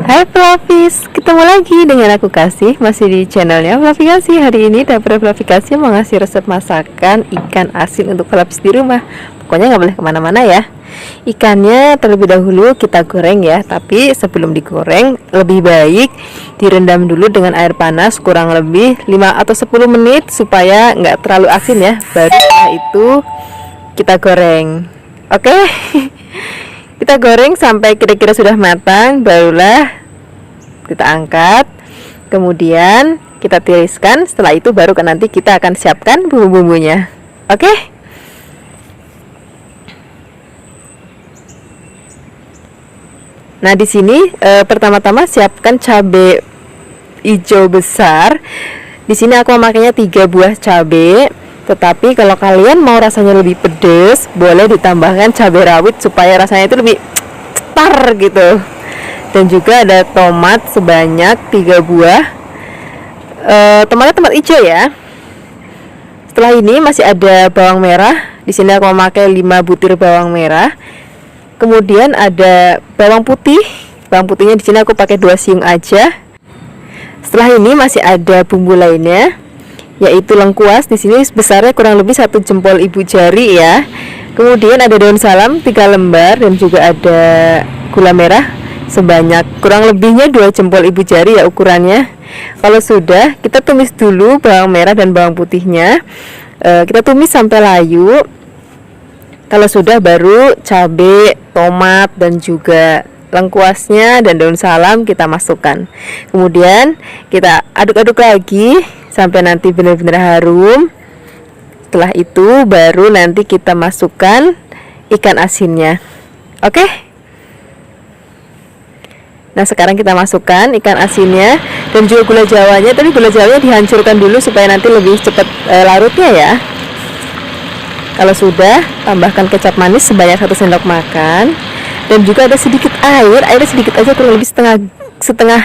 Hai Flavis, ketemu lagi dengan aku Kasih, masih di channelnya Flavi Kasih. Hari ini dapur Flavi Kasih mau ngasih resep masakan ikan asin untuk Flavis di rumah. Pokoknya nggak boleh kemana-mana ya. Ikannya terlebih dahulu kita goreng ya, tapi sebelum digoreng lebih baik direndam dulu dengan air panas kurang lebih 5 atau 10 menit supaya nggak terlalu asin ya. Baru setelah itu kita goreng. Oke. Kita goreng sampai kira-kira sudah matang, barulah kita angkat, kemudian kita tiriskan. Setelah itu baru nanti kita akan siapkan bumbu-bumbunya. Oke. Nah, di sini pertama-tama siapkan cabai hijau besar. Di sini aku memakainya 3 buah cabai. Tetapi kalau kalian mau rasanya lebih pedas, boleh ditambahkan cabai rawit supaya rasanya itu lebih cetar gitu. Dan juga ada tomat sebanyak 3 buah. Tomatnya tomat hijau ya. Setelah ini masih ada bawang merah. Di sini aku memakai 5 butir bawang merah. Kemudian ada bawang putih. Bawang putihnya di sini aku pakai 2 siung aja. Setelah ini masih ada bumbu lainnya, yaitu lengkuas. Di sini besarnya kurang lebih 1 jempol ibu jari ya. Kemudian ada daun salam 3 lembar dan juga ada gula merah sebanyak kurang lebihnya 2 jempol ibu jari ya ukurannya. Kalau sudah, kita tumis dulu bawang merah dan bawang putihnya. Kita tumis sampai layu. Kalau sudah, baru cabai, tomat dan juga lengkuasnya dan daun salam kita masukkan. Kemudian kita aduk-aduk lagi sampai nanti benar-benar harum. Setelah itu baru nanti kita masukkan ikan asinnya. Oke. Nah, sekarang kita masukkan ikan asinnya dan juga gula jawanya. Tapi gula jawanya dihancurkan dulu supaya nanti lebih cepat larutnya ya. Kalau sudah, tambahkan kecap manis sebanyak 1 sendok makan. Dan juga ada sedikit air. Airnya sedikit aja, kurang lebih setengah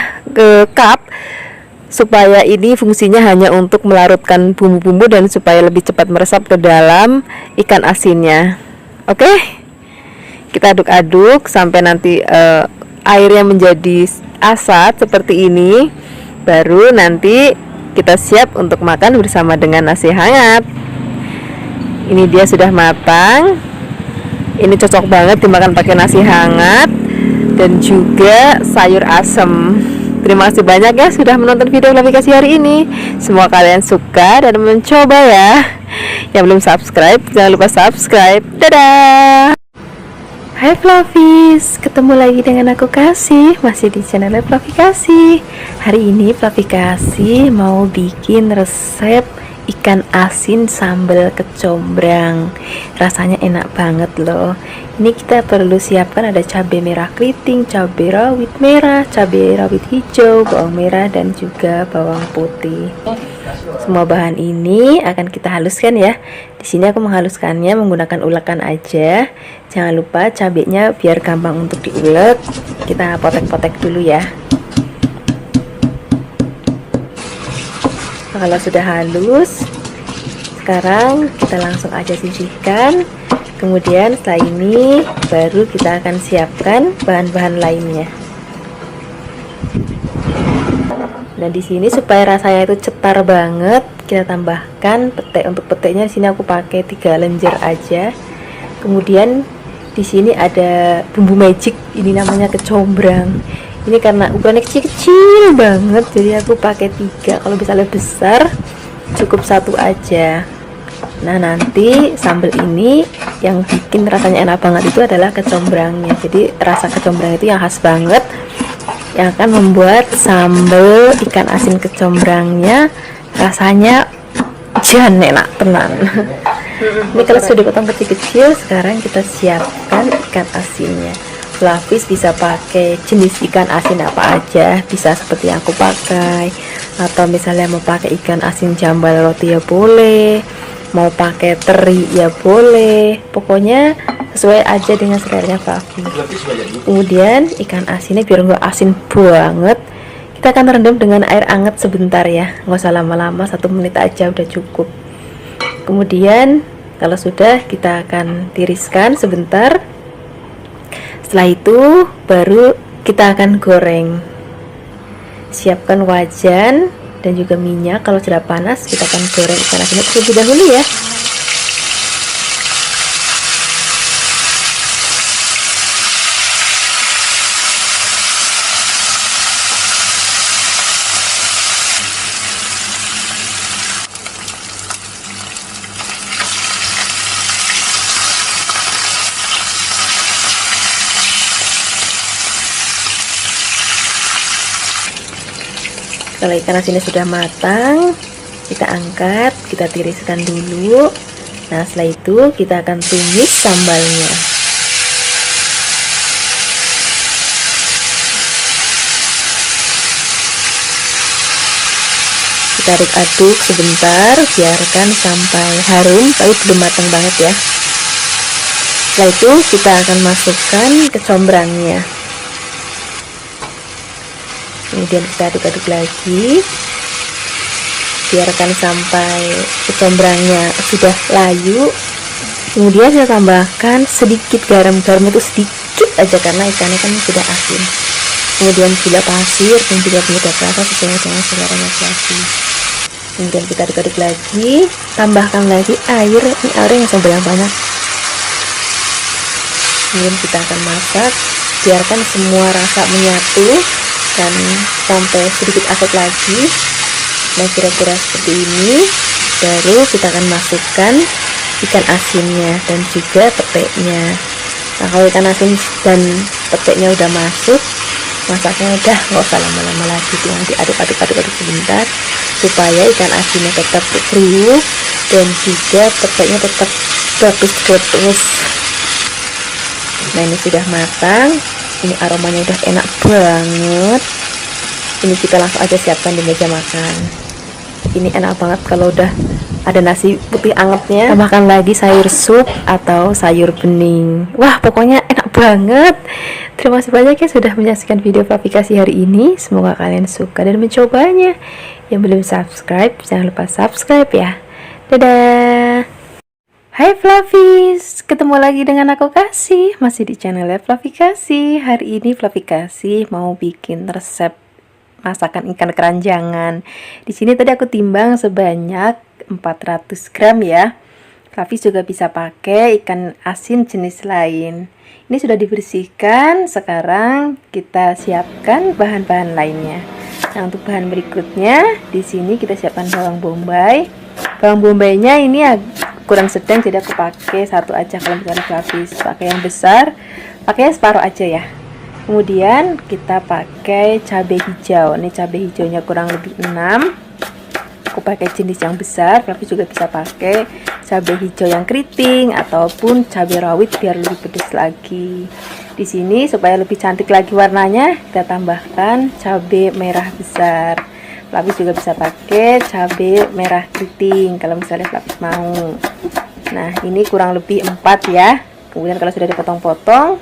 cup, supaya ini fungsinya hanya untuk melarutkan bumbu-bumbu dan supaya lebih cepat meresap ke dalam ikan asinnya. Oke, kita aduk-aduk sampai nanti airnya menjadi asat seperti ini. Baru nanti kita siap untuk makan bersama dengan nasi hangat. Ini dia sudah matang. Ini cocok banget dimakan pakai nasi hangat dan juga sayur asem. Terima kasih banyak ya sudah menonton video Flavi Kasih hari ini. Semoga kalian suka dan mencoba ya. Yang belum subscribe, jangan lupa subscribe. Dadah. Hai Flavis, ketemu lagi dengan aku Kasih, masih di channel Flavi Kasih. Hari ini Flavi Kasih mau bikin resep ikan asin sambal kecombrang. Rasanya enak banget loh. Ini kita perlu siapkan ada cabai merah keriting, cabai rawit merah, cabai rawit hijau, bawang merah dan juga bawang putih. Semua bahan ini akan kita haluskan ya. Di sini aku menghaluskannya menggunakan ulekan aja. Jangan lupa cabainya biar gampang untuk diulek. Kita potek-potek dulu ya. Kalau sudah halus, sekarang kita langsung aja sisihkan. Kemudian setelah ini baru kita akan siapkan bahan-bahan lainnya. Nah, di sini supaya rasanya itu cetar banget, kita tambahkan petai. Untuk petainya di sini aku pakai 3 lenjer aja. Kemudian di sini ada bumbu magic, ini namanya kecombrang. Ini karena ukurannya kecil-kecil banget, jadi aku pakai 3. Kalau misalnya besar, cukup 1 aja. Nah, nanti sambal ini yang bikin rasanya enak banget itu adalah kecombrangnya. Jadi rasa kecombrang itu yang khas banget, yang akan membuat sambal ikan asin kecombrangnya rasanya jan enak tenan. Ini kalau sudah dipotong kecil-kecil, sekarang kita siapkan ikan asinnya. Flavis bisa pakai jenis ikan asin apa aja, bisa seperti yang aku pakai, atau misalnya mau pakai ikan asin jambal roti ya boleh, mau pakai teri ya boleh, pokoknya sesuai aja dengan seleranya Flavis. Kemudian ikan asinnya biar nggak asin banget, kita akan rendam dengan air hangat sebentar ya, nggak usah lama-lama, 1 menit aja udah cukup. Kemudian kalau sudah, kita akan tiriskan sebentar. Setelah itu baru kita akan goreng. Siapkan wajan dan juga minyak. Kalau sudah panas, kita akan goreng ikan asinnya terlebih dahulu ya. Kalau ikan asinnya sudah matang, kita angkat, kita tiriskan dulu. Nah, setelah itu kita akan tumis sambalnya. Kita aduk sebentar, biarkan sampai harum, tapi belum matang banget ya. Setelah itu kita akan masukkan kecombrangnya. Kemudian kita aduk-aduk lagi, biarkan sampai kecombrangnya sudah layu. Kemudian saya tambahkan sedikit garam itu sedikit aja karena ikannya kan sudah asin. Kemudian gula pasir dan juga penyedap rasa sesuai dengan selera masing-masing. Kemudian kita aduk-aduk lagi, tambahkan lagi air, ini air yang sampai yang banyak. Kemudian kita akan masak, biarkan semua rasa menyatu dan sampai sedikit asap lagi. Nah, kira-kira seperti ini. Baru kita akan masukkan ikan asinnya dan juga pepeknya. Nah, kalau ikan asin dan pepeknya udah masuk, masaknya udah nggak usah lama-lama lagi, tinggal diaduk-aduk sebentar supaya ikan asinnya tetap kriuk dan juga pepeknya tetap bagus. Nah, ini sudah matang. Ini aromanya udah enak banget. Ini kita langsung aja siapkan di meja makan. Ini enak banget kalau udah ada nasi putih angetnya, tambahkan lagi sayur sup atau sayur bening. Wah, pokoknya enak banget. Terima kasih banyak ya sudah menyaksikan video aplikasi hari ini. Semoga kalian suka dan mencobanya. Yang belum subscribe, jangan lupa subscribe ya. Dadah. Hai Fluffies, ketemu lagi dengan aku Kasih, masih di channelnya Fluffy Kasih. Hari ini Fluffy Kasih mau bikin resep masakan ikan keranjangan. Di sini tadi aku timbang sebanyak 400 gram ya. Fluffy juga bisa pakai ikan asin jenis lain. Ini sudah dibersihkan, sekarang kita siapkan bahan-bahan lainnya. Nah, untuk bahan berikutnya, di sini kita siapkan bawang bombay. Bawang bombaynya ini kurang sedang, jadi aku pakai satu aja. Kalau misalnya habis pakai yang besar, pakai separuh aja ya. Kemudian kita pakai cabai hijau. Ini cabai hijaunya kurang lebih 6. Aku pakai jenis yang besar, tapi juga bisa pakai cabai hijau yang keriting ataupun cabai rawit biar lebih pedas lagi. Di sini supaya lebih cantik lagi warnanya, kita tambahkan cabai merah besar. Lapis juga bisa pakai cabai merah keriting kalau misalnya lapis mau. Nah, ini kurang lebih 4 ya. Kemudian kalau sudah dipotong-potong,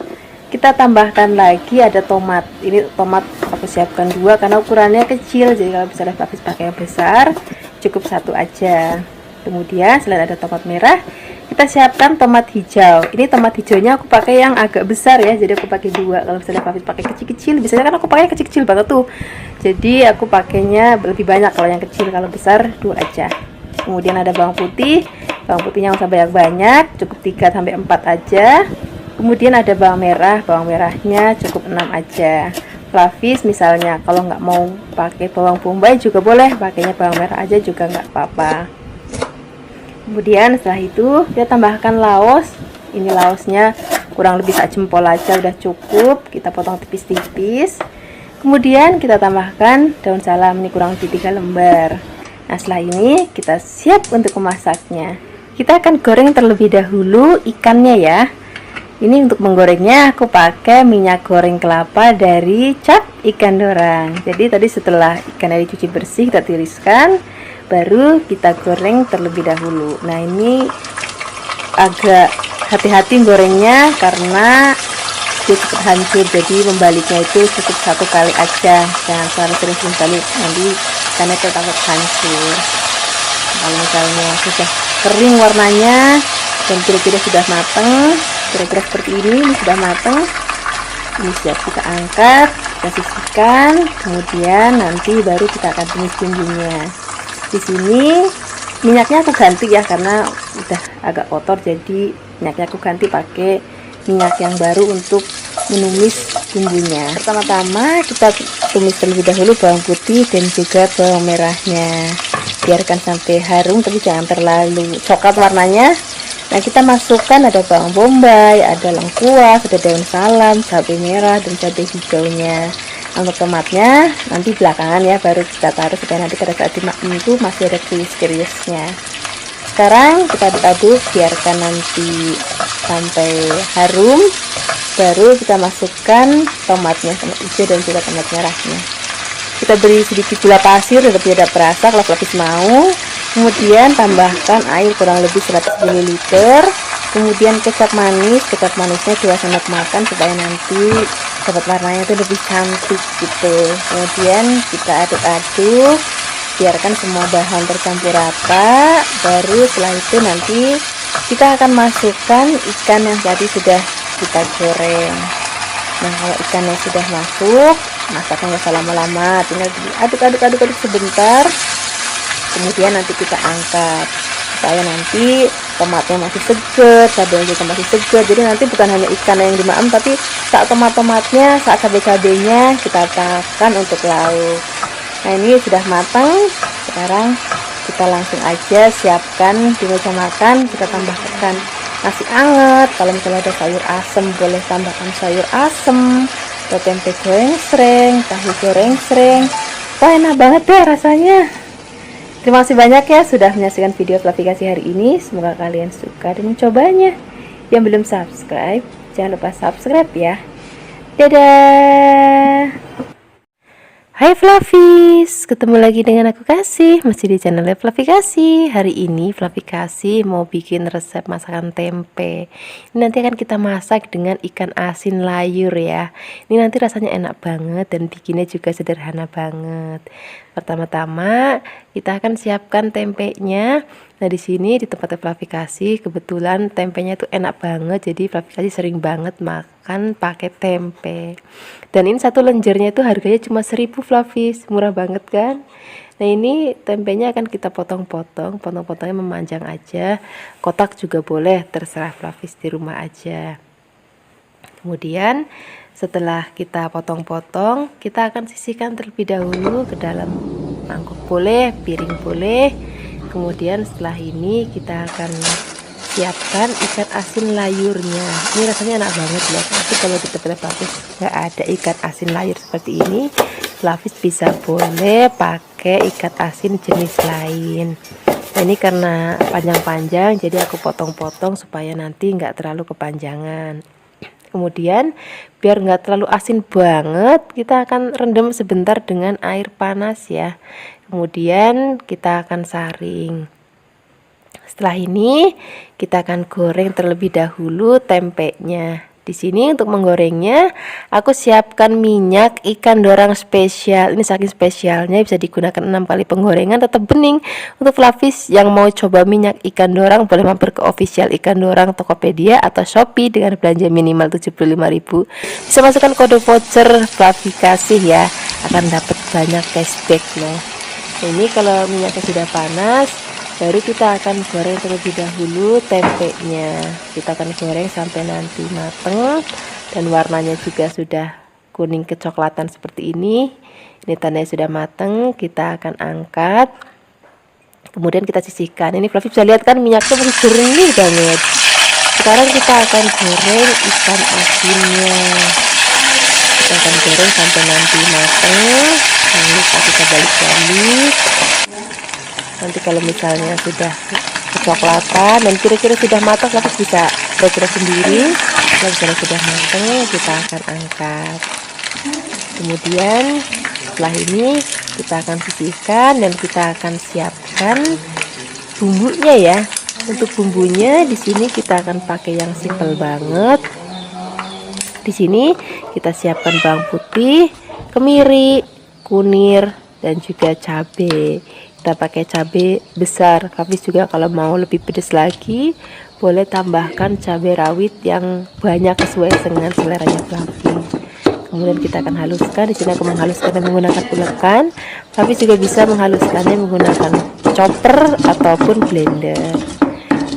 kita tambahkan lagi ada tomat. Ini tomat aku siapkan 2 karena ukurannya kecil, jadi kalau misalnya lapis pakai yang besar, cukup 1 aja. Kemudian selain ada tomat merah, kita siapkan tomat hijau. Ini tomat hijaunya aku pakai yang agak besar ya, jadi aku pakai 2. Kalau misalnya Fafis pakai kecil-kecil, biasanya kan aku pakai kecil-kecil banget tuh, jadi aku pakainya lebih banyak. Kalau yang kecil, kalau besar 2 aja. Kemudian ada bawang putih. Bawang putihnya nggak usah banyak-banyak, cukup 3-4 aja. Kemudian ada bawang merah. Bawang merahnya cukup 6 aja. Fafis misalnya kalau nggak mau pakai bawang bombay juga boleh, pakainya bawang merah aja juga nggak apa-apa. Kemudian setelah itu kita tambahkan laos. Ini laosnya kurang lebih sak jempol aja udah cukup. Kita potong tipis-tipis. Kemudian kita tambahkan daun salam, ini kurang lebih 3 lembar. Nah, setelah ini kita siap untuk memasaknya. Kita akan goreng terlebih dahulu ikannya ya. Ini untuk menggorengnya aku pakai minyak goreng kelapa dari Cap Ikan Dorang. Jadi tadi setelah ikannya dicuci bersih, kita tiriskan, baru kita goreng terlebih dahulu. Nah, ini agak hati-hati gorengnya karena dia cepat hancur, jadi membaliknya itu cukup 1 kali aja, jangan terlalu sering-sering balik, nanti ikannya takut hancur. Kalau misalnya sudah kering warnanya dan kira-kira sudah matang, kira-kira seperti ini sudah matang, ini siap kita angkat. kita sisihkan, kemudian nanti baru kita akan tumis bumbunya. Di sini minyaknya aku ganti ya, karena udah agak kotor, jadi minyaknya aku ganti pakai minyak yang baru untuk menumis bumbunya. Pertama-tama kita tumis terlebih dahulu bawang putih dan juga bawang merahnya, biarkan sampai harum tapi jangan terlalu coklat warnanya. Nah, kita masukkan ada bawang bombay, ada lengkuas, ada daun salam, cabai merah dan cabai hijaunya. Untuk tomatnya nanti belakangan ya, baru kita taruh supaya nanti pada saat dimakan itu masih ada krius-kriusnya. Sekarang kita aduk-aduk, biarkan nanti sampai harum, baru kita masukkan tomatnya, tomat hijau dan juga tomat merahnya. Kita beri sedikit gula pasir agar tidak perasa kalau Flavis mau. Kemudian tambahkan air kurang lebih 100 ml. Kemudian kecap manisnya 2 sendok makan supaya nanti dapat warnanya itu lebih cantik gitu. Kemudian kita aduk-aduk, biarkan semua bahan tercampur rata. Baru setelah itu nanti kita akan masukkan ikan yang tadi sudah kita goreng. Nah, kalau ikannya sudah masuk, masaknya nggak usah lama-lama, tinggal aduk-aduk sebentar. Kemudian nanti kita angkat supaya nanti tomatnya masih segar, cabenya juga masih segar. Jadi nanti bukan hanya ikan yang dimakan, tapi saat tomatnya, saat cabai-cabainya kita tambahkan untuk lauk. Nah, ini sudah matang. Sekarang kita langsung aja siapkan di meja makan. Kita tambahkan nasi anget. Kalau misalnya ada sayur asem, boleh tambahkan sayur asem, atau tempe goreng sereng, tahu goreng sereng. Wah, enak banget deh rasanya. Terima kasih banyak ya sudah menyaksikan video Flavi kasih hari ini. Semoga kalian suka dan mencobanya. Yang belum subscribe, jangan lupa subscribe ya. Dadah. Hai Flavis, ketemu lagi dengan aku Kasih, masih di channel Flavi Kasih. Hari ini Flavi Kasih mau bikin resep masakan tempe. Ini nanti akan kita masak dengan ikan asin layur ya. Ini nanti rasanya enak banget dan bikinnya juga sederhana banget. Pertama-tama kita akan siapkan tempenya. Nah, di sini di tempat Flavi Kasih kebetulan tempenya itu enak banget, jadi Flavi Kasih sering banget makan pakai tempe. Dan ini satu lenjernya itu harganya cuma 1000 Flavis, murah banget kan. Nah, ini tempenya akan kita potong-potong, potong-potongnya memanjang aja. Kotak juga boleh, terserah Flavis di rumah aja. Kemudian setelah kita potong-potong, kita akan sisihkan terlebih dahulu ke dalam mangkuk boleh, piring boleh. Kemudian setelah ini kita akan siapkan ikan asin layurnya. Ini rasanya enak banget ya. Tapi kalau di tempat Flavis nggak ada ikan asin layur seperti ini, Flavis bisa boleh pakai ikan asin jenis lain. Nah, ini karena panjang-panjang, jadi aku potong-potong supaya nanti nggak terlalu kepanjangan. Kemudian biar nggak terlalu asin banget, kita akan rendam sebentar dengan air panas ya. Kemudian kita akan saring. Setelah ini kita akan goreng terlebih dahulu tempenya. Di sini untuk menggorengnya aku siapkan minyak ikan dorang spesial. Ini saking spesialnya bisa digunakan 6 kali penggorengan tetap bening. Untuk Flavis yang mau coba minyak ikan dorang boleh mampir ke official ikan dorang Tokopedia atau Shopee dengan belanja minimal 75.000. Bisa masukkan kode voucher Flavi Kasih ya, akan dapat banyak cashback loh. Ini kalau minyaknya sudah panas, baru kita akan goreng terlebih dahulu tempenya. Kita akan goreng sampai nanti mateng dan warnanya juga sudah kuning kecoklatan seperti ini. Ini tandanya sudah mateng. Kita akan angkat, kemudian kita sisihkan. Ini Flavi bisa lihat kan minyaknya masih jernih banget. Sekarang kita akan goreng ikan asinnya. Kita akan goreng sampai nanti mateng. Jangan lupa kita balik-balik. Nanti kalau misalnya sudah kecoklatan dan kira-kira sudah matang, Flavis bisa kira-kira sendiri. Kalau misalnya sudah matang, kita akan angkat. Kemudian setelah ini kita akan sisihkan dan kita akan siapkan bumbunya ya. Untuk bumbunya di sini kita akan pakai yang simpel banget. Di sini kita siapkan bawang putih, kemiri, kunir, dan juga cabai. Kita pakai cabai besar. Flavis juga kalau mau lebih pedas lagi boleh tambahkan cabai rawit yang banyak sesuai dengan seleranya Flavis. Kemudian kita akan haluskan. Di sini aku menghaluskannya menggunakan ulekan, tapi juga bisa menghaluskannya menggunakan chopper ataupun blender.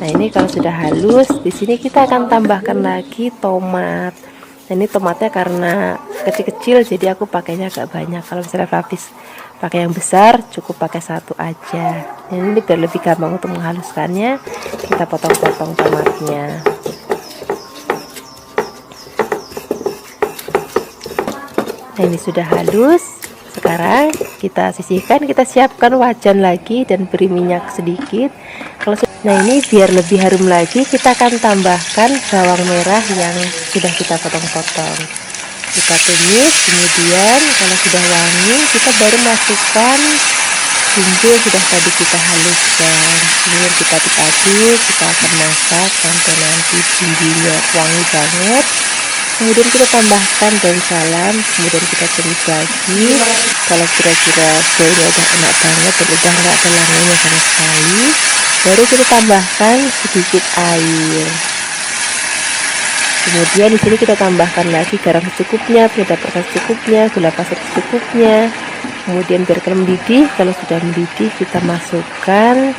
Nah, ini kalau sudah halus, di sini kita akan tambahkan lagi tomat. Nah, ini tomatnya karena kecil-kecil jadi aku pakainya agak banyak. Kalau misalnya Flavis pakai yang besar, cukup pakai satu aja. Nah, ini biar lebih gampang untuk menghaluskannya, kita potong-potong tomatnya. Nah, ini sudah halus. Sekarang kita sisihkan, kita siapkan wajan lagi dan beri minyak sedikit. Nah, ini biar lebih harum lagi, kita akan tambahkan bawang merah yang sudah kita potong-potong. Kita tumis, kemudian kalau sudah wangi, kita baru masukkan bumbu yang sudah tadi kita haluskan. Kemudian kita aduk, kita akan masak sampai nanti bumbunya wangi banget. Kemudian kita tambahkan daun salam, kemudian kita tumis lagi. Kalau kira-kira baunya udah enak banget dan udah nggak ada langunya sama sekali, baru kita tambahkan sedikit air. Kemudian di sini kita tambahkan lagi garam secukupnya, penyedap rasa secukupnya, gula pasir secukupnya. Kemudian biarkan mendidih. Kalau sudah mendidih, kita masukkan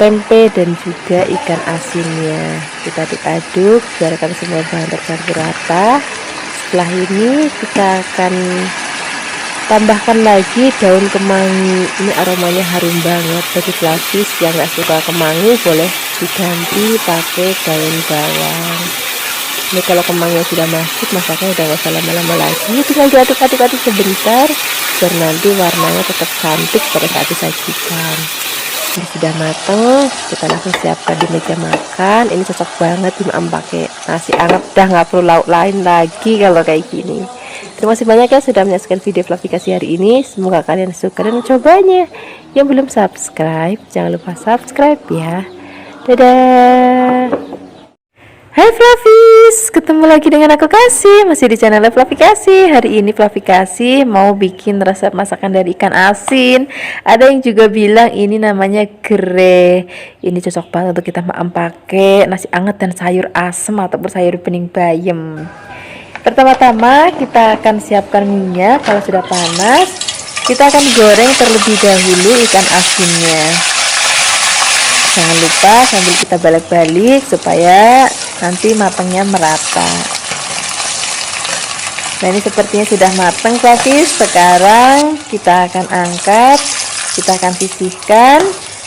tempe dan juga ikan asinnya. Kita aduk-aduk, biarkan semua bahan tercampur rata. Setelah ini kita akan tambahkan lagi daun kemangi. Ini aromanya harum banget. Bagi Flavis yang nggak suka kemangi, boleh diganti pakai daun bawang. Ini kalau kemanginya sudah masuk, masaknya udah gak usah lama-lama lagi, tinggal diaduk-aduk sebentar biar nanti warnanya tetap cantik pada saat disajikan. Ini sudah matang, kita langsung siapkan di meja makan. Ini cocok banget dimakan pakai nasi anget, udah nggak perlu lauk lain lagi kalau kayak gini. Terima kasih banyak ya sudah menyaksikan video Flavikasi hari ini. Semoga kalian suka dan mencobanya. Yang belum subscribe, jangan lupa subscribe ya. Dadah. Hai Flavis, ketemu lagi dengan aku Kasih, masih di channel Flavikasi. Hari ini Flavikasi mau bikin resep masakan dari ikan asin. Ada yang juga bilang ini namanya gere. Ini cocok banget untuk kita makan pakai nasi anget dan sayur asem ataupun sayur bening bayam. Pertama-tama kita akan siapkan minyak. Kalau sudah panas, kita akan goreng terlebih dahulu ikan asinnya. Jangan lupa sambil kita balik-balik supaya nanti matangnya merata. Nah, ini sepertinya sudah matang Flavis. Sekarang kita akan angkat, kita akan sisihkan.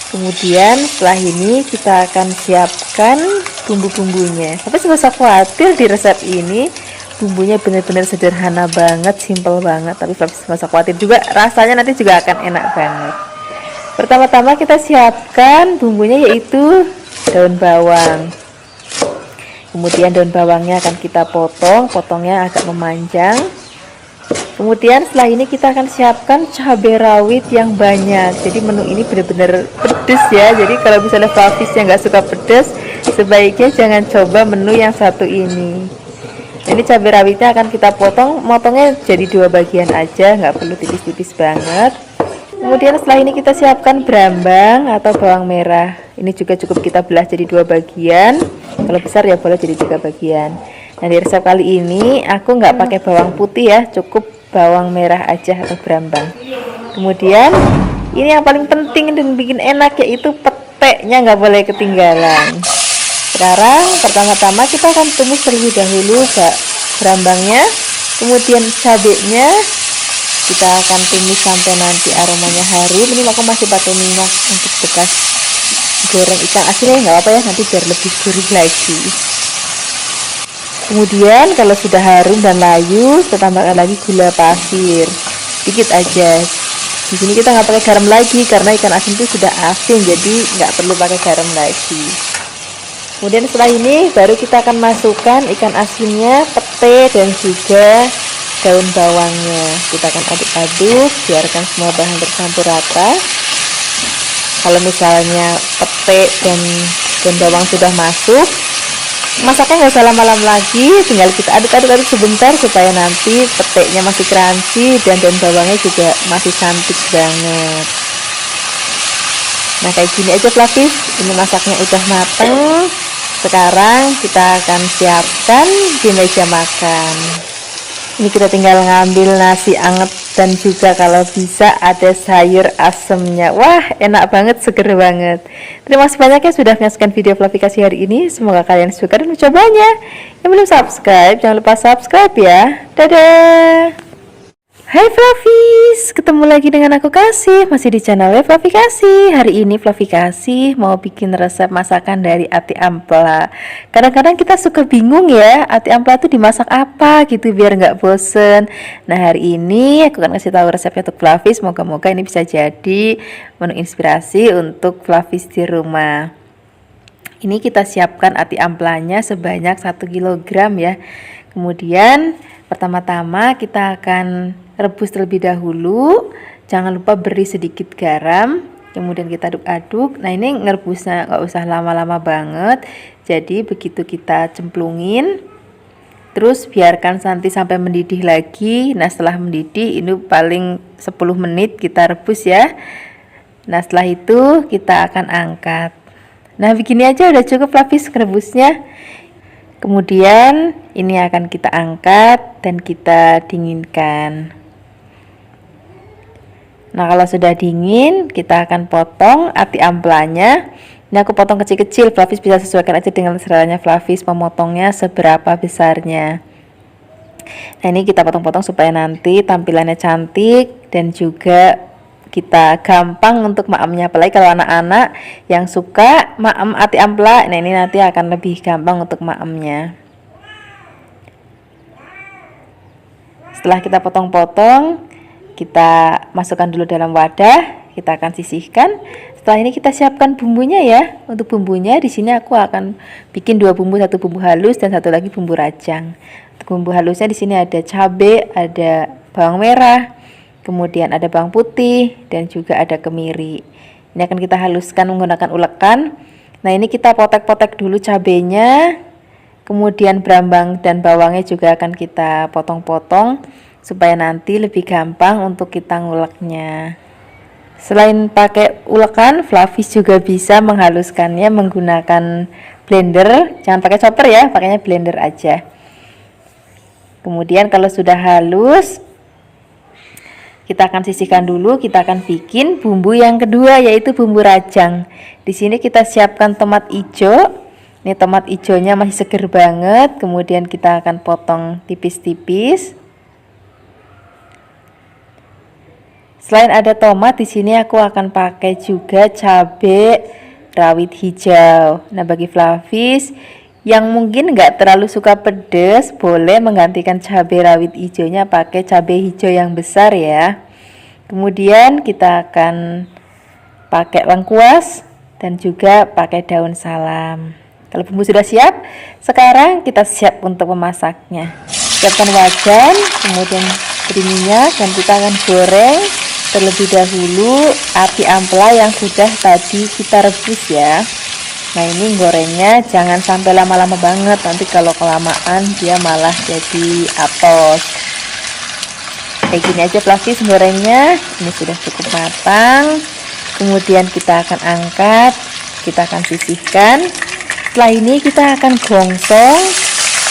Kemudian setelah ini kita akan siapkan bumbu-bumbunya. Tapi nggak usah khawatir, di resep ini bumbunya benar-benar sederhana banget, simple banget. Tapi Flavis nggak usah khawatir juga, rasanya nanti juga akan enak banget. Pertama-tama kita siapkan bumbunya, yaitu daun bawang. Kemudian daun bawangnya akan kita potongnya agak memanjang. Kemudian setelah ini kita akan siapkan cabai rawit yang banyak. Jadi menu ini benar-benar pedas ya. Jadi kalau misalnya Flavis yang nggak suka pedas, sebaiknya jangan coba menu yang satu ini. Ini cabai rawitnya akan kita motongnya jadi 2 bagian aja, nggak perlu tipis-tipis banget. Kemudian setelah ini kita siapkan berambang atau bawang merah. Ini juga cukup kita belah jadi 2 bagian. Kalau besar ya boleh jadi 3 bagian. Nah, di resep kali ini aku nggak pakai bawang putih ya, cukup bawang merah aja atau berambang. Kemudian ini yang paling penting dan bikin enak, yaitu peteknya nggak boleh ketinggalan. Sekarang pertama-tama kita akan tumis terlebih dahulu berambangnya, kemudian cabenya kita akan tumis sampai nanti aromanya harum. Ini aku masih pakai minyak untuk bekas goreng ikan asinnya, nggak apa ya, nanti biar lebih gurih lagi. Kemudian kalau sudah harum dan layu, kita tambahkan lagi gula pasir dikit aja. Di sini kita nggak pakai garam lagi karena ikan asin itu sudah asin, jadi nggak perlu pakai garam lagi. Kemudian setelah ini baru kita akan masukkan ikan asinnya, pete dan juga daun bawangnya. Kita akan aduk-aduk, biarkan semua bahan tercampur rata. Kalau misalnya pete dan daun bawang sudah masuk, masaknya nggak usah lama-lama lagi, tinggal kita aduk-aduk sebentar supaya nanti petenya masih crunchy dan daun bawangnya juga masih cantik banget. Nah, kayak gini aja Flavis, ini masaknya udah mateng. Sekarang kita akan siapkan di meja makan. Ini kita tinggal ngambil nasi anget dan juga kalau bisa ada sayur asemnya. Wah, enak banget, seger banget. Terima kasih banyak ya sudah menyaksikan video Flavikasi hari ini. Semoga kalian suka dan mencobanya. Yang belum subscribe, jangan lupa subscribe ya. Dadah. Hai Flavis, ketemu lagi dengan aku Kasih, masih di channel Flavikasi. Hari ini Flavikasi mau bikin resep masakan dari ati ampela. Kadang-kadang kita suka bingung ya, ati ampela itu dimasak apa gitu biar nggak bosen. Nah hari ini aku akan kasih tahu resepnya untuk Flavis. Moga-moga ini bisa jadi menu inspirasi untuk Flavis di rumah. Ini kita siapkan ati ampelanya sebanyak 1 kg ya. Kemudian pertama-tama kita akan rebus terlebih dahulu, jangan lupa beri sedikit garam, kemudian kita aduk-aduk. Nah ini ngerebusnya nggak usah lama-lama banget, jadi begitu kita cemplungin terus biarkan nanti sampai mendidih lagi. Nah setelah mendidih ini paling 10 menit kita rebus ya. Nah setelah itu kita akan angkat. Nah begini aja udah cukup Flavis rebusnya. Kemudian ini akan kita angkat dan kita dinginkan. Nah kalau sudah dingin kita akan potong ati ampelanya. Ini aku potong kecil-kecil, Flavis bisa sesuaikan aja dengan seleranya Flavis memotongnya seberapa besarnya. Nah ini kita potong-potong supaya nanti tampilannya cantik dan juga kita gampang untuk maemnya. Apalagi kalau anak-anak yang suka maem ati ampela, nah ini nanti akan lebih gampang untuk maemnya. Setelah kita potong-potong, kita masukkan dulu dalam wadah, kita akan sisihkan. Setelah ini kita siapkan bumbunya ya. Untuk bumbunya di sini aku akan bikin 2 bumbu, 1 bumbu halus dan 1 lagi bumbu rajang. Untuk bumbu halusnya di sini ada cabai, ada bawang merah, kemudian ada bawang putih dan juga ada kemiri. Ini akan kita haluskan menggunakan ulekan. Nah ini kita potek-potek dulu cabainya, kemudian brambang dan bawangnya juga akan kita potong-potong supaya nanti lebih gampang untuk kita nguleknya. Selain pakai ulekan, Flavis juga bisa menghaluskannya menggunakan blender. Jangan pakai chopper ya, pakainya blender aja. Kemudian kalau sudah halus, kita akan sisihkan dulu. Kita akan bikin bumbu yang kedua, yaitu bumbu rajang. Di sini kita siapkan tomat hijau. Ini tomat hijaunya masih seger banget. Kemudian kita akan potong tipis-tipis. Selain ada tomat, di sini aku akan pakai juga cabai rawit hijau. Nah, bagi Flavis yang mungkin nggak terlalu suka pedas, boleh menggantikan cabai rawit hijaunya pakai cabai hijau yang besar ya. Kemudian kita akan pakai lengkuas dan juga pakai daun salam. Kalau bumbu sudah siap, sekarang kita siap untuk memasaknya. Siapkan wajan, kemudian beri minyak dan kita akan goreng terlebih dahulu ati ampela yang sudah tadi kita rebus ya. Nah ini gorengnya jangan sampai lama-lama banget, nanti kalau kelamaan dia malah jadi apos. Kayak gini aja Flavis gorengnya. Ini sudah cukup matang. Kemudian kita akan angkat, kita akan sisihkan. Setelah ini kita akan gongsong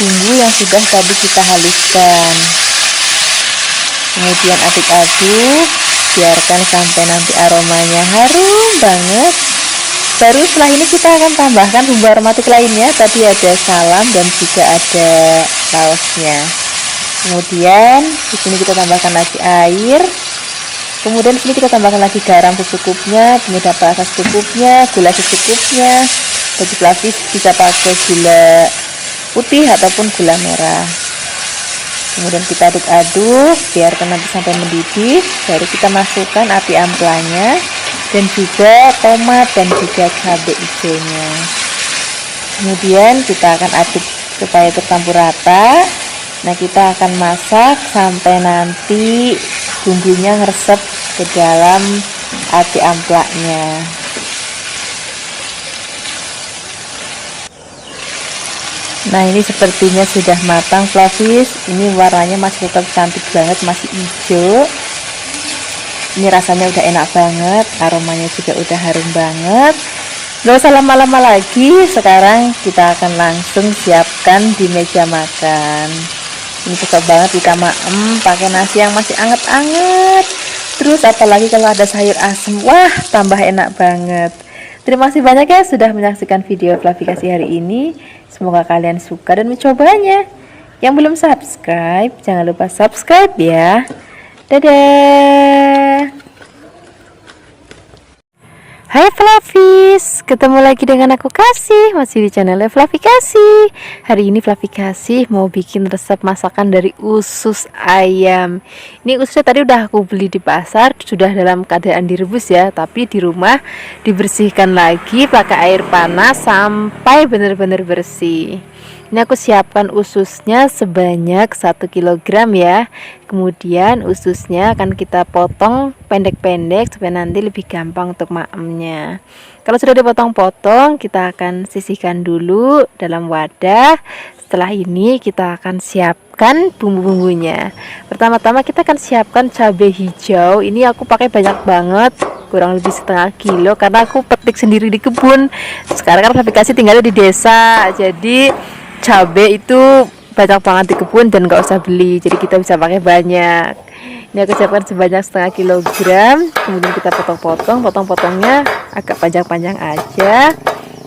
bumbu yang sudah tadi kita haluskan. Kemudian aduk-aduk, biarkan sampai nanti aromanya harum banget. Baru setelah ini kita akan tambahkan bumbu aromatik lainnya. Tadi ada salam dan juga ada sausnya. Kemudian di sini kita tambahkan lagi air. Kemudian di sini kita tambahkan lagi garam secukupnya, penyedap rasa secukupnya, gula secukupnya. Bagi Flavis bisa pakai gula putih ataupun gula merah. Kemudian kita aduk-aduk, biarkan nanti sampai mendidih. Baru kita masukkan ati ampelanya dan juga tomat dan juga cabai hijaunya. Kemudian kita akan aduk supaya tercampur rata. Nah kita akan masak sampai nanti bumbunya ngeresep ke dalam ati ampelanya. Nah ini sepertinya sudah matang Flavis. Ini warnanya masih tetap cantik banget, masih hijau. Ini rasanya udah enak banget, aromanya juga udah harum banget. Gak usah lama-lama lagi, sekarang kita akan langsung siapkan di meja makan. Ini cocok banget kita maem pakai nasi yang masih anget-anget. Terus apalagi kalau ada sayur asem, wah tambah enak banget. Terima kasih banyak ya sudah menyaksikan video Fluffy Kasih hari ini. Semoga kalian suka dan mencobanya. Yang belum subscribe, jangan lupa subscribe ya. Dadah. Hai Fluffies, ketemu lagi dengan aku Kasih, masih di channelnya Fluffy Kasih. Hari ini Fluffy Kasih mau bikin resep masakan dari usus ayam. Ini ususnya tadi udah aku beli di pasar, sudah dalam keadaan direbus ya, tapi di rumah dibersihkan lagi pakai air panas sampai benar-benar bersih. Ini aku siapkan ususnya sebanyak 1 kg ya. Kemudian ususnya akan kita potong pendek-pendek supaya nanti lebih gampang untuk maemnya. Kalau sudah dipotong-potong, kita akan sisihkan dulu dalam wadah. Setelah ini kita akan siapkan bumbu-bumbunya. Pertama-tama kita akan siapkan cabai hijau. Ini aku pakai banyak banget, kurang lebih setengah kilo karena aku petik sendiri di kebun. Sekarang kan aplikasi tinggalnya di desa, jadi cabai itu banyak banget di kebun dan nggak usah beli, jadi kita bisa pakai banyak. Ini aku siapkan sebanyak setengah kilogram. Kemudian kita potong-potong, potongnya agak panjang-panjang aja.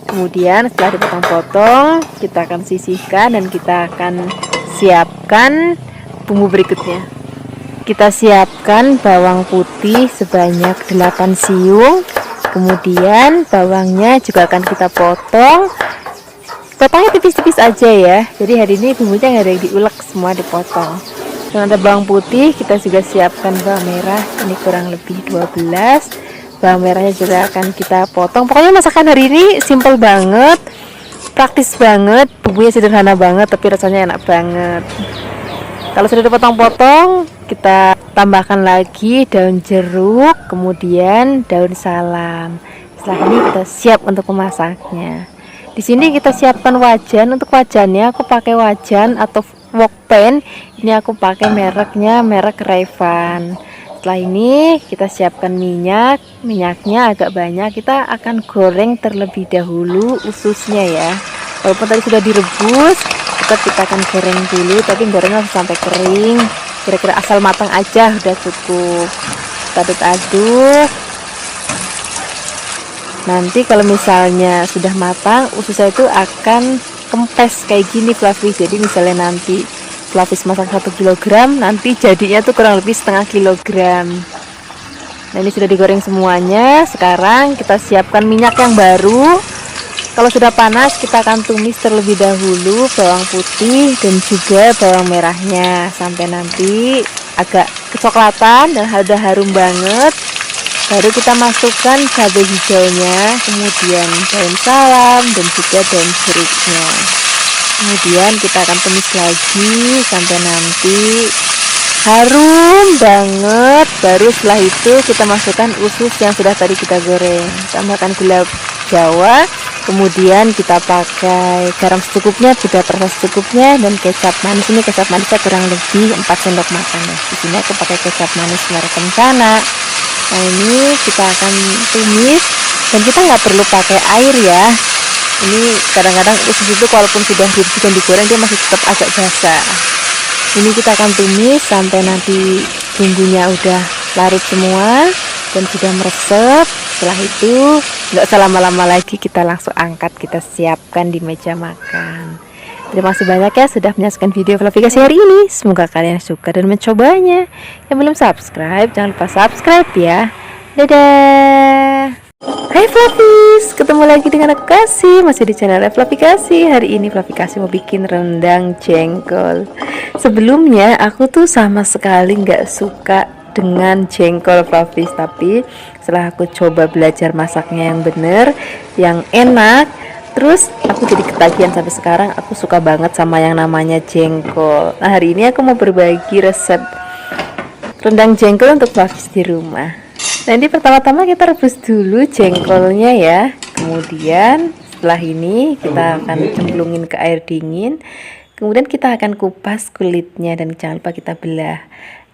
Kemudian setelah dipotong-potong, kita akan sisihkan dan kita akan siapkan bumbu berikutnya. Kita siapkan bawang putih sebanyak 8 siung. Kemudian bawangnya juga akan kita potong. Potongnya tipis-tipis aja ya. Jadi hari ini bumbunya nggak ada yang diulek, semua dipotong. Dan ada bawang putih, kita juga siapkan bawang merah. Ini kurang lebih 12. Bawang merahnya juga akan kita potong. Pokoknya masakan hari ini simple banget, praktis banget, bumbunya sederhana banget, tapi rasanya enak banget. Kalau sudah dipotong-potong, kita tambahkan lagi daun jeruk, kemudian daun salam. Setelah ini kita siap untuk memasaknya. Di sini kita siapkan wajan. Untuk wajannya aku pakai wajan atau wok pan. Ini aku pakai mereknya merek Rayvan. Setelah ini kita siapkan minyak. Minyaknya agak banyak. Kita akan goreng terlebih dahulu ususnya ya. Walaupun tadi sudah direbus, tetap kita akan goreng dulu. Tapi gorengnya harus sampai kering. Kira-kira asal matang aja udah cukup. Kita aduk-aduk. Nanti kalau misalnya sudah matang, ususnya itu akan kempes kayak gini Fluffy. Jadi misalnya nanti Fluffy masak 1 kg, nanti jadinya tuh kurang lebih setengah kilogram. Nah ini sudah digoreng semuanya. Sekarang kita siapkan minyak yang baru. Kalau sudah panas, kita akan tumis terlebih dahulu bawang putih dan juga bawang merahnya sampai nanti agak kecoklatan dan udah harum banget. Baru kita masukkan cabai hijaunya, kemudian daun salam dan juga daun jeruknya. Kemudian kita akan tumis lagi sampai nanti harum banget. Baru setelah itu kita masukkan usus yang sudah tadi kita goreng. Tambahkan gula Jawa, kemudian kita pakai garam secukupnya, juga perasa secukupnya, dan kecap manis. Ini kecap manisnya kurang lebih 4 sendok makan ya. Di sini aku pakai kecap manis merek Kencana. Nah ini kita akan tumis dan kita nggak perlu pakai air ya. Ini kadang-kadang usus itu walaupun sudah direbus dan digoreng dia masih tetap agak basah. Ini kita akan tumis sampai nanti bumbunya udah larut semua dan sudah meresap. Setelah itu nggak usah lama-lama lagi, kita langsung angkat, kita siapkan di meja makan. Terima kasih banyak ya sudah menyaksikan video Fluffy Kasih hari ini. Semoga kalian suka dan mencobanya. Yang belum subscribe, jangan lupa subscribe ya. Dadah. Hai Fluffies, ketemu lagi dengan aku Kasih, masih di channel Fluffy Kasih. Hari ini Fluffy Kasih mau bikin rendang jengkol. Sebelumnya aku tuh sama sekali nggak suka dengan jengkol Fluffies, tapi setelah aku coba belajar masaknya yang bener, yang enak, terus aku jadi ketagihan sampai sekarang. Aku suka banget sama yang namanya jengkol. Nah hari ini aku mau berbagi resep rendang jengkol untuk Fluffies di rumah. Nah ini pertama-tama kita rebus dulu jengkolnya ya. Kemudian setelah ini kita akan cemplungin ke air dingin. Kemudian kita akan kupas kulitnya dan jangan lupa kita belah.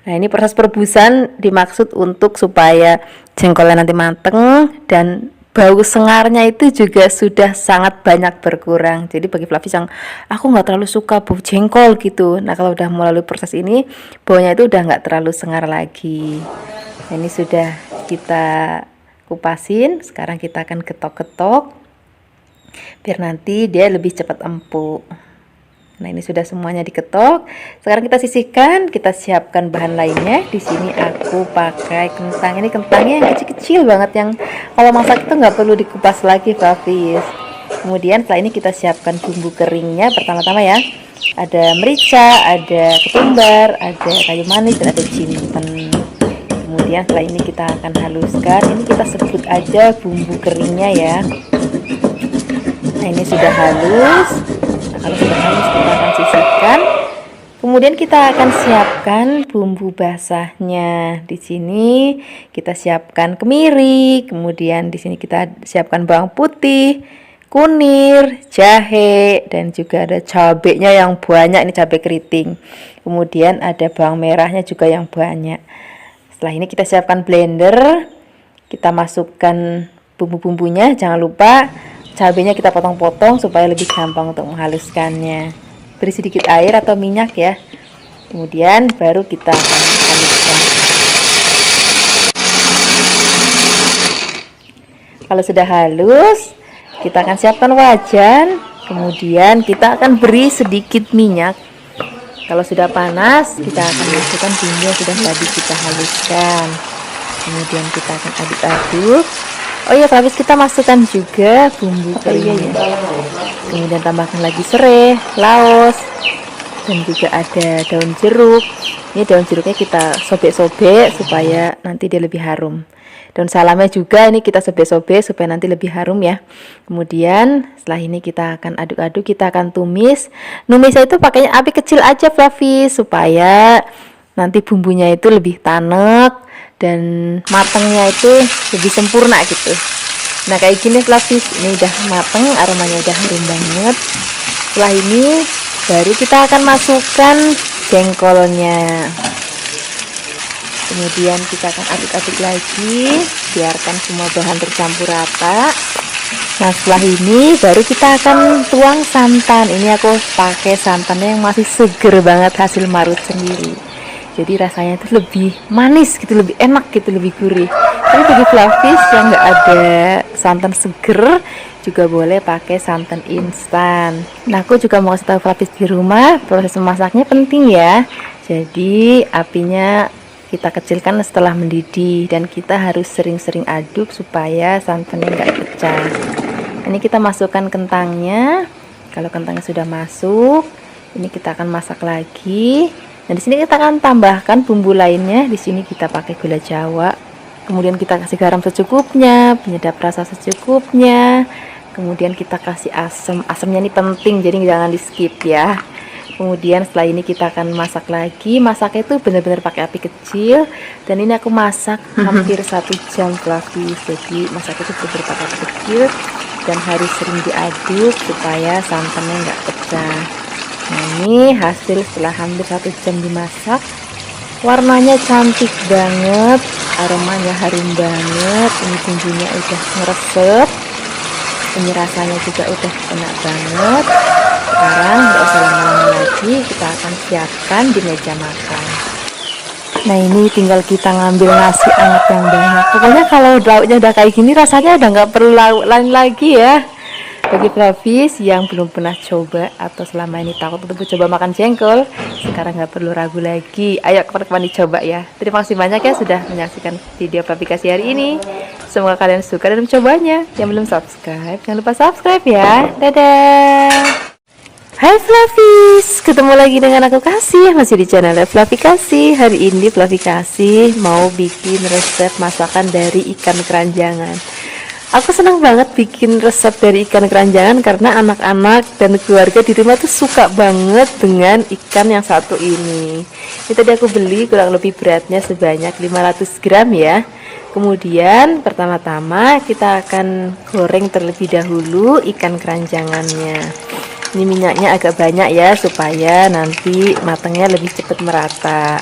Nah ini proses perebusan dimaksud untuk supaya jengkolnya nanti mateng dan bau sengarnya itu juga sudah sangat banyak berkurang. Jadi bagi Flavis yang aku nggak terlalu suka bau jengkol gitu, nah kalau udah melalui proses ini baunya itu udah nggak terlalu sengar lagi. Nah, ini sudah kita kupasin, sekarang kita akan ketok-ketok biar nanti dia lebih cepat empuk. Nah, ini sudah semuanya diketok. Sekarang kita sisihkan, kita siapkan bahan lainnya. Di sini aku pakai kentang. Ini kentangnya yang kecil-kecil banget, yang kalau masak itu nggak perlu dikupas lagi, Flavis. Kemudian setelah ini kita siapkan bumbu keringnya. Pertama-tama ya, ada merica, ada ketumbar, ada kayu manis, dan ada jinten. Kemudian setelah ini kita akan haluskan. Ini kita sebut aja bumbu keringnya ya. Nah, ini sudah halus. Kalau sudah halus kita akan sisihkan. Kemudian kita akan siapkan bumbu basahnya. Di sini kita siapkan kemiri, kemudian di sini kita siapkan bawang putih, kunir, jahe, dan juga ada cabenya yang banyak, ini cabai keriting. Kemudian ada bawang merahnya juga yang banyak. Setelah ini kita siapkan blender. Kita masukkan bumbu-bumbunya, jangan lupa cabenya kita potong-potong supaya lebih gampang untuk menghaluskannya. Beri sedikit air atau minyak ya. Kemudian baru kita akan haluskan. Kalau sudah halus, kita akan siapkan wajan. Kemudian kita akan beri sedikit minyak. Kalau sudah panas, kita akan masukkan bumbu yang sudah tadi kita haluskan. Kemudian kita akan aduk-aduk. Oh iya, Flavis, kita masukkan juga bumbu keringnya. Kemudian tambahkan lagi serai, laos, dan juga ada daun jeruk. Ini daun jeruknya kita sobek-sobek supaya nanti dia lebih harum. Daun salamnya juga ini kita sobek-sobek supaya nanti lebih harum ya. Kemudian setelah ini kita akan aduk-aduk, kita akan tumis. Numisnya itu pakainya api kecil aja, Flavis, supaya nanti bumbunya itu lebih tanek dan matangnya itu lebih sempurna gitu. Nah, kayak gini Flavis, ini udah mateng, aromanya udah harum banget. Setelah ini baru kita akan masukkan jengkolnya. Kemudian kita akan aduk-aduk lagi, biarkan semua bahan tercampur rata. Nah, setelah ini baru kita akan tuang santan. Ini aku pakai santannya yang masih seger banget hasil marut sendiri. Jadi rasanya itu lebih manis gitu, lebih enak gitu, lebih gurih. Tapi bagi Flavis yang nggak ada santan seger juga boleh pakai santan instan. Nah, aku juga mau kasih tahu Flavis di rumah, proses memasaknya penting ya. Jadi apinya kita kecilkan setelah mendidih dan kita harus sering-sering aduk supaya santannya nggak pecah. Ini kita masukkan kentangnya. Kalau kentangnya sudah masuk, ini kita akan masak lagi. Nah, di sini kita akan tambahkan bumbu lainnya. Di sini kita pakai gula Jawa. Kemudian kita kasih garam secukupnya, penyedap rasa secukupnya. Kemudian kita kasih asam. Asamnya ini penting, jadi jangan di-skip ya. Kemudian setelah ini kita akan masak lagi. Masaknya itu benar-benar pakai api kecil. Dan ini aku masak hampir 1 jam, Flavis. Jadi masak itu benar-benar pakai api kecil dan harus sering diaduk supaya santannya nggak pecah. Nah, ini hasil setelah hampir 1 jam dimasak. Warnanya cantik banget, aromanya harum banget. Ini bumbunya udah meresep, ini rasanya juga udah enak banget. Sekarang nggak usah lama-lama lagi, kita akan siapkan di meja makan. Nah, ini tinggal kita ngambil nasi anget yang banyak. Pokoknya kalau lauknya udah kayak gini rasanya udah nggak perlu lauk lain lagi ya. Bagi Flavis yang belum pernah coba atau selama ini takut untuk coba makan jengkol, sekarang nggak perlu ragu lagi. Ayo kapan-kapan dicoba ya. Terima kasih banyak ya sudah menyaksikan video aplikasi hari ini. Semoga kalian suka dan mencobanya. Yang belum subscribe, jangan lupa subscribe ya. Dadah. Hai Flavis, ketemu lagi dengan aku Kasih, masih di channel Flavi Kasih. Hari ini Flavi Kasih mau bikin resep masakan dari ikan keranjangan. Aku senang banget bikin resep dari ikan keranjangan karena anak-anak dan keluarga di rumah tuh suka banget dengan ikan yang satu ini. Ini tadi aku beli kurang lebih beratnya sebanyak 500 gram ya. Kemudian pertama-tama kita akan goreng terlebih dahulu ikan keranjangannya. Ini minyaknya agak banyak ya supaya nanti matangnya lebih cepat merata.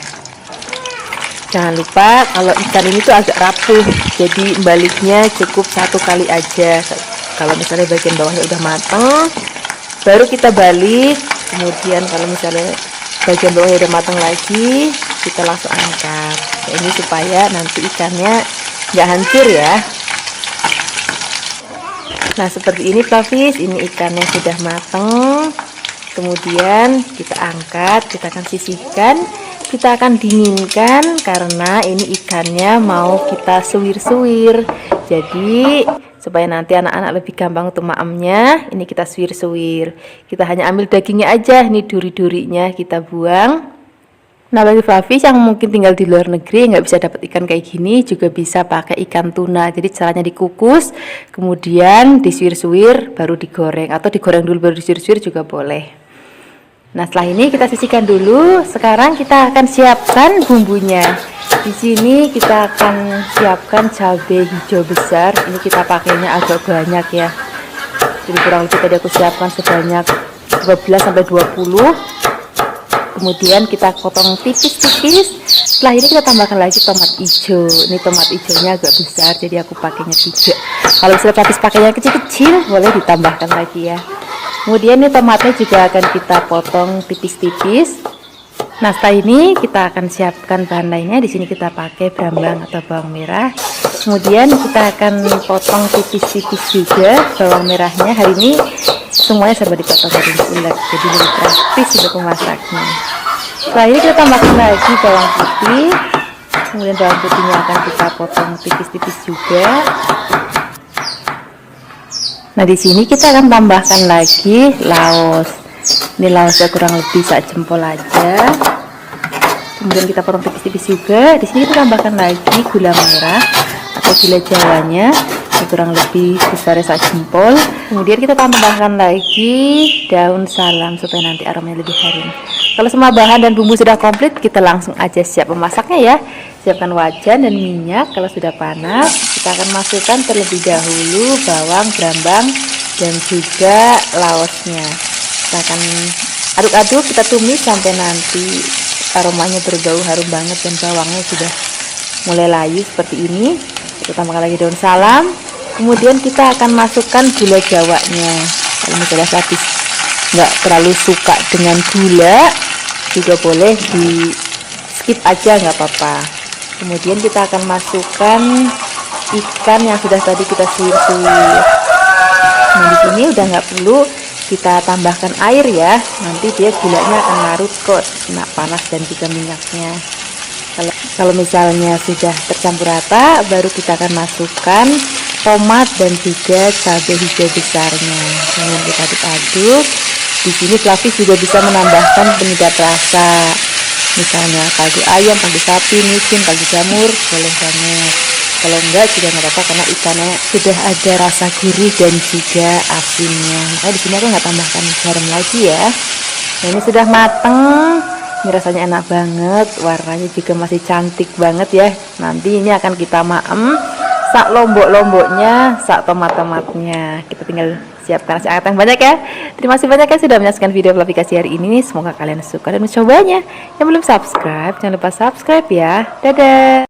Jangan lupa kalau ikan ini tuh agak rapuh, jadi baliknya cukup 1 kali aja. Kalau misalnya bagian bawahnya udah matang, baru kita balik. Kemudian kalau misalnya bagian bawahnya udah matang lagi, kita langsung angkat. Nah, ini supaya nanti ikannya nggak hancur ya. Nah seperti ini Flavis, ini ikannya sudah matang. Kemudian kita angkat, kita akan sisihkan, kita akan dinginkan karena ini ikannya mau kita suwir-suwir. Jadi supaya nanti anak-anak lebih gampang untuk maemnya, ini kita suwir-suwir. Kita hanya ambil dagingnya aja, ini duri-durinya kita buang. Nah bagi Flavis yang mungkin tinggal di luar negeri nggak bisa dapat ikan kayak gini, juga bisa pakai ikan tuna. Jadi caranya dikukus, kemudian disuir-suir, baru digoreng, atau digoreng dulu baru disuir-suir juga boleh. Nah setelah ini kita sisihkan dulu. Sekarang kita akan siapkan bumbunya. Di sini kita akan siapkan cabai hijau besar. Ini kita pakainya agak banyak ya. Jadi kurang lebih tadi aku siapkan sebanyak 12-20. Kemudian kita potong tipis-tipis. Setelah ini kita tambahkan lagi tomat hijau. Ini tomat hijaunya agak besar, jadi aku pakainya 3. Kalau misalnya Flavis pakainya kecil-kecil, boleh ditambahkan lagi ya. Kemudian ini tomatnya juga akan kita potong tipis-tipis. Nah setelah ini kita akan siapkan bahan lainnya. Di sini kita pakai brambang atau bawang merah. Kemudian kita akan potong tipis-tipis juga bawang merahnya. Hari ini semuanya serba dipotong dari bulat, jadi lebih praktis untuk memasaknya. Setelah ini kita tambahkan lagi bawang putih. Kemudian bawang putihnya akan kita potong tipis-tipis juga. Nah di sini kita akan tambahkan lagi laos. Ini laosnya kurang lebih sak jempol aja. Kemudian kita potong tipis-tipis juga. Di sini kita tambahkan lagi gula merah atau gula jawanya. Ini kurang lebih besar sak jempol. Kemudian kita tambahkan lagi daun salam supaya nanti aromanya lebih harum. Kalau semua bahan dan bumbu sudah komplit, kita langsung aja siap memasaknya ya. Siapkan wajan dan minyak. Kalau sudah panas, kita akan masukkan terlebih dahulu bawang, brambang, dan juga laosnya. Kita akan aduk-aduk, kita tumis sampai nanti aromanya berbau harum banget dan bawangnya sudah mulai layu seperti ini. Kita tambahkan lagi daun salam. Kemudian kita akan masukkan gula jawanya. Kalau misalnya Flavis nggak terlalu suka dengan gula, juga boleh di skip aja, nggak apa-apa. Kemudian kita akan masukkan ikan yang sudah tadi kita suwir-suwir. Nah di sini udah nggak perlu kita tambahkan air ya, nanti dia gulanya akan larut kok, kena panas dan juga minyaknya. Kalau misalnya sudah tercampur rata, baru kita akan masukkan tomat dan juga cabai hijau besarnya. Kemudian kita aduk-aduk. Di sini Flavis juga bisa menambahkan penyedap rasa. Misalnya kaldu ayam, kaldu sapi, micin, kaldu jamur, boleh banget. Kalau enggak juga nggak apa-apa karena ikannya sudah ada rasa gurih dan juga asinnya. Makanya di sini aku nggak tambahkan garam lagi ya. Nah ini sudah mateng. Ini rasanya enak banget, warnanya juga masih cantik banget ya. Nanti ini akan kita maem sak lombok-lomboknya, sak tomat-tomatnya. Kita tinggal siapkan nasi anget yang banyak ya. Terima kasih banyak ya sudah menyaksikan video aplikasi hari ini. Semoga kalian suka dan mencobanya. Yang belum subscribe, jangan lupa subscribe ya. Dadah.